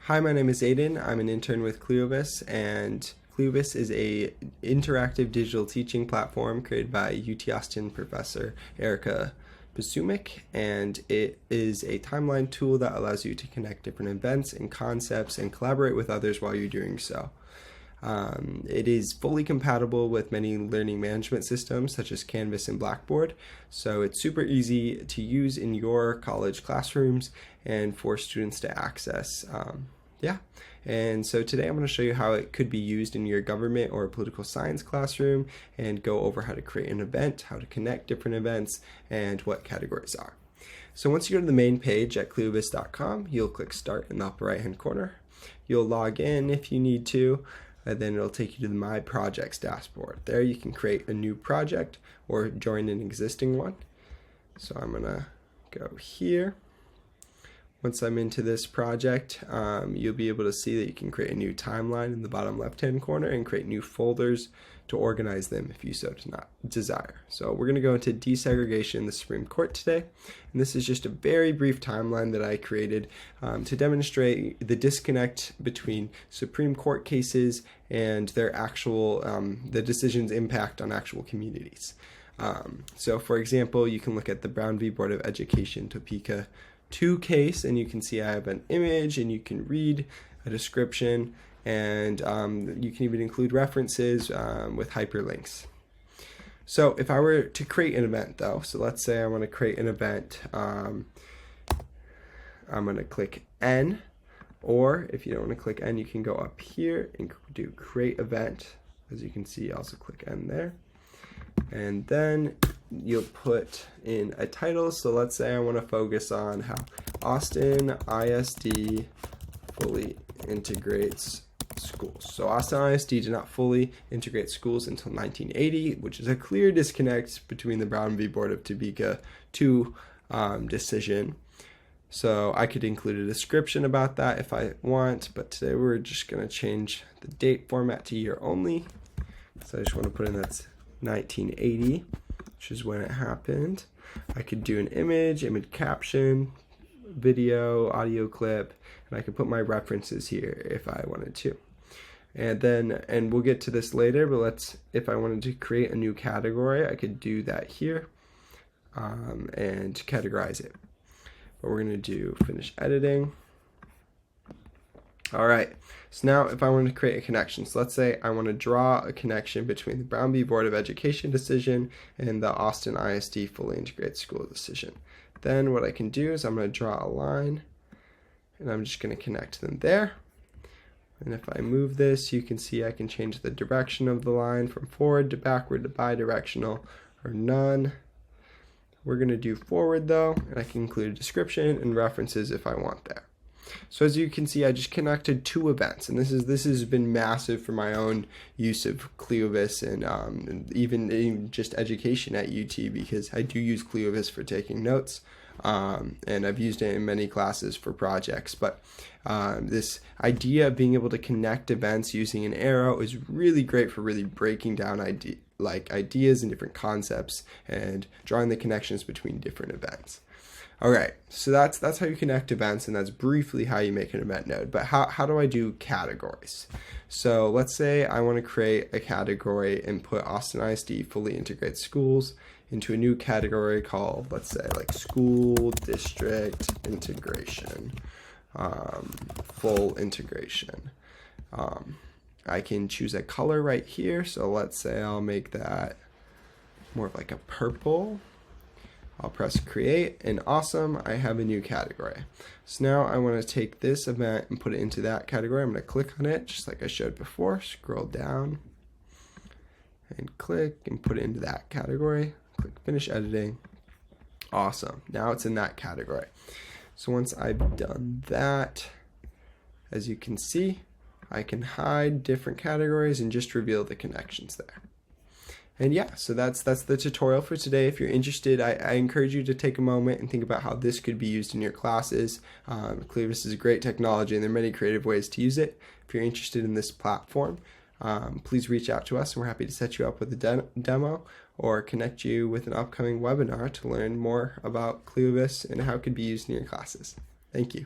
Hi, my name is Aidan. I'm an intern with ClioVis, and ClioVis is a interactive digital teaching platform created by UT Austin professor Erica Basumic, and it is a timeline tool that allows you to connect different events and concepts and collaborate with others while you're doing so. It is fully compatible with many learning management systems such as Canvas and Blackboard, so it's super easy to use in your college classrooms and for students to access. And so today I'm going to show you how it could be used in your government or political science classroom and go over how to create an event, how to connect different events, and what categories are. So once you go to the main page at ClioVis.com, you'll click Start in the upper right hand corner. You'll log in if you need to, and then it'll take you to the My Projects dashboard. There you can create a new project or join an existing one. So I'm going to go here. Once I'm into this project, you'll be able to see that you can create a new timeline in the bottom left-hand corner and create new folders to organize them if you so desire. So we're going to go into desegregation in the Supreme Court today. And this is just a very brief timeline that I created to demonstrate the disconnect between Supreme Court cases and their actual, the decision's impact on actual communities. So for example, you can look at the Brown v. Board of Education Topeka 2 case, and you can see I have an image and you can read a description, and you can even include references with hyperlinks. So if I were to create an event though, so let's say I want to create an event, I'm going to click N, or if you don't want to click N, you can go up here and do create event. As you can see, also click N there. And then you'll put in a title. So let's say I want to focus on how Austin ISD fully integrates schools. So Austin ISD did not fully integrate schools until 1980, which is a clear disconnect between the Brown v. Board of Topeka 2 decision. So I could include a description about that if I want, but today we're just going to change the date format to year only. So I just want to put in that's 1980, which is when it happened. I could do an image caption, video, audio clip, and I could put my references here if I wanted to. And we'll get to this later, but if I wanted to create a new category, I could do that here and categorize it. But we're going to do finish editing. All right, so now if I want to create a connection, so let's say I want to draw a connection between the Brown v. Board of Education decision and the Austin ISD fully integrated school decision. Then what I can do is I'm going to draw a line, and I'm just going to connect them there. And if I move this, you can see I can change the direction of the line from forward to backward to bidirectional or none. We're going to do forward though, and I can include a description and references if I want there. So as you can see, I just connected 2 events, and this has been massive for my own use of ClioVis and even just education at UT, because I do use ClioVis for taking notes, and I've used it in many classes for projects. But this idea of being able to connect events using an arrow is really great for really breaking down ideas and different concepts and drawing the connections between different events. All right, so that's how you connect events, and that's briefly how you make an event node. But how do I do categories? So let's say I want to create a category and put Austin ISD fully integrate schools into a new category called, let's say, like school district integration, full integration. I can choose a color right here. So let's say I'll make that more of like a purple. I'll press create, and awesome, I have a new category. So now I want to take this event and put it into that category. I'm going to click on it just like I showed before, scroll down and click and put it into that category. Click finish editing. Awesome, now it's in that category. So once I've done that, as you can see, I can hide different categories and just reveal the connections there. And yeah, so that's the tutorial for today. If you're interested, I encourage you to take a moment and think about how this could be used in your classes. ClioVis is a great technology, and there are many creative ways to use it. If you're interested in this platform, please reach out to us, and we're happy to set you up with a demo or connect you with an upcoming webinar to learn more about ClioVis and how it could be used in your classes. Thank you.